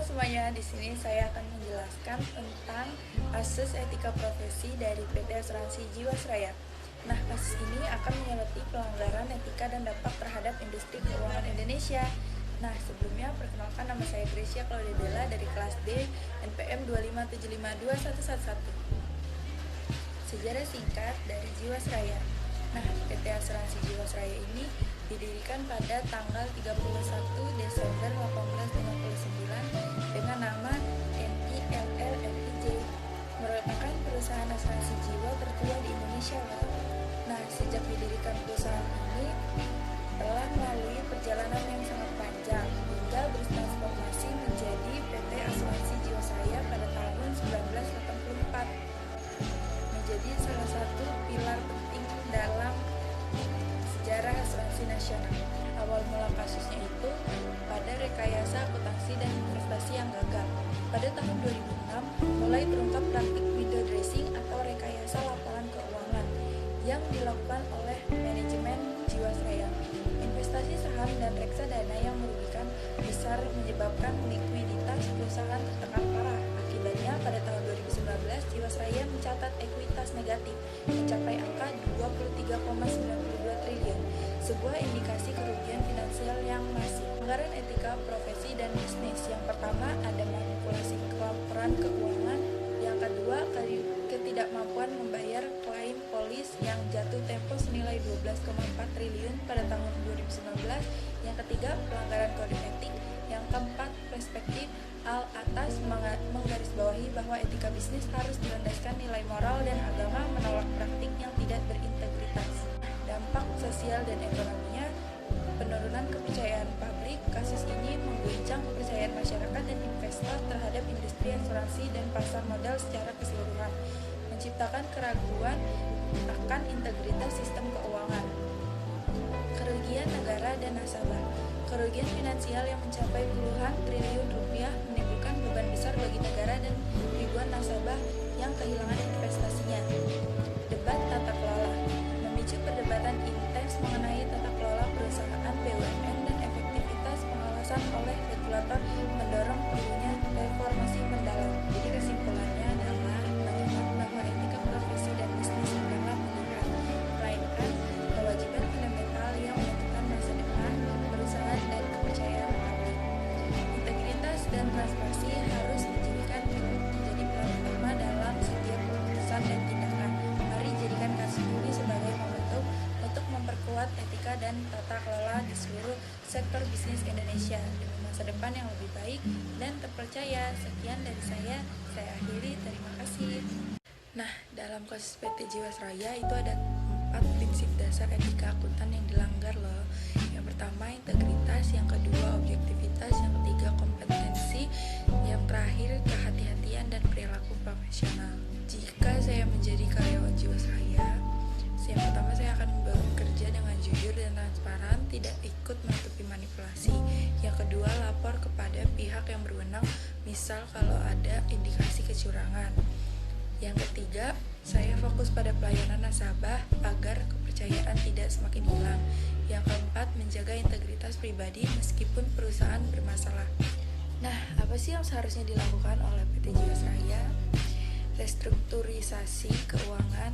semuanya, di sini saya akan menjelaskan tentang kasus etika profesi dari PT Asuransi Jiwasraya. Nah, kasus ini akan menyoroti pelanggaran etika dan dampak terhadap industri keuangan Indonesia. Nah, sebelumnya perkenalkan, nama saya Gracia Claudia Della dari kelas D NPM 257521111. Sejarah singkat dari Jiwasraya. Nah, PT Asuransi Jiwasraya ini didirikan pada tanggal 31 Desember 1859 dengan nama NILL-FIJ, merupakan perusahaan asuransi jiwa tertua di Indonesia. Nah, sejak didirikan perusahaan ini telah melalui perjalanan yang sangat panjang hingga bertransformasi menjadi PT Asuransi Jiwasraya pada tahun 1984, menjadi salah satu pilar penting dalam sejarah asuransi nasional. Awal mula kasusnya itu pada rekayasa akuntansi dan investasi yang gagal. Pada tahun 2006 mulai terungkap praktik window dressing atau rekayasa laporan keuangan yang dilakukan oleh manajemen Jiwasraya. Investasi saham dan reksadana yang merugikan besar menyebabkan likuiditas perusahaan tertekan parah. Akibatnya pada tahun 2019 Jiwasraya mencatat ekuitas negatif mencapai angka 23,92 triliun, sebuah indikasi kerugian finansial yang masif. Pelanggaran etika profesi dan bisnis. Yang pertama ada manipulasi laporan keuangan, yang kedua ketidakmampuan membayar klaim polis yang jatuh tempo senilai 12,4 triliun pada tahun 2019, yang ketiga pelanggaran kode etik, yang keempat perspektif al atas menggarisbawahi bahwa etika bisnis harus berlandaskan nilai moral dan agama, menolak praktik yang tidak berintegritas. Dampak sosial dan ekonominya, penurunan kepercayaan publik. Kasus ini mengguncang kepercayaan masyarakat dan investor terhadap industri asuransi dan pasar modal secara keseluruhan, menciptakan keraguan akan integritas sistem keuangan. Kerugian negara dan nasabah. Kerugian finansial yang mencapai puluhan triliun rupiah menimbulkan beban besar bagi negara dan ribuan nasabah yang kehilangan investasinya. Debat tata kelola. Memicu perdebatan intens mengenai tata kelola perusahaan BUMN dan efektivitas pengawasan oleh regulator, mendorong perlunya reformasi mendalam. Jadi kesimpulannya adalah bahwa etika profesi dan bisnis bukanlah pilihan, melainkan kewajiban fundamental yang menentukan masa depan perusahaan dan kepercayaan publik. Integritas dan transparansi harus dijadikan menjadi peran utama dalam setiap keputusan dan tindakan. Mari jadikan kasus ini sebagai momentum untuk memperkuat etika dan tata kelola di seluruh sektor bisnis Indonesia demi masa depan yang lebih baik dan terpercaya. Sekian dari saya akhiri, terima kasih. Nah, dalam kasus PT Jiwasraya itu ada 4 prinsip dasar etika akuntan yang dilanggar loh. Yang pertama integritas, yang kedua objektivitas, yang ketiga kompetensi, yang terakhir kehati-hatian dan perilaku profesional. Jika saya menjadi karyawan Jiwasraya, yang pertama saya akan bekerja dengan jujur dan transparan, tidak ikut menutupi manipulasi. Yang kedua, lapor kepada pihak yang berwenang, misal kalau ada indikasi kecurangan. Yang ketiga, saya fokus pada pelayanan nasabah agar kepercayaan tidak semakin hilang. Yang keempat, menjaga integritas pribadi meskipun perusahaan bermasalah. Nah, apa sih yang seharusnya dilakukan oleh PT Jiwasraya? Restrukturisasi keuangan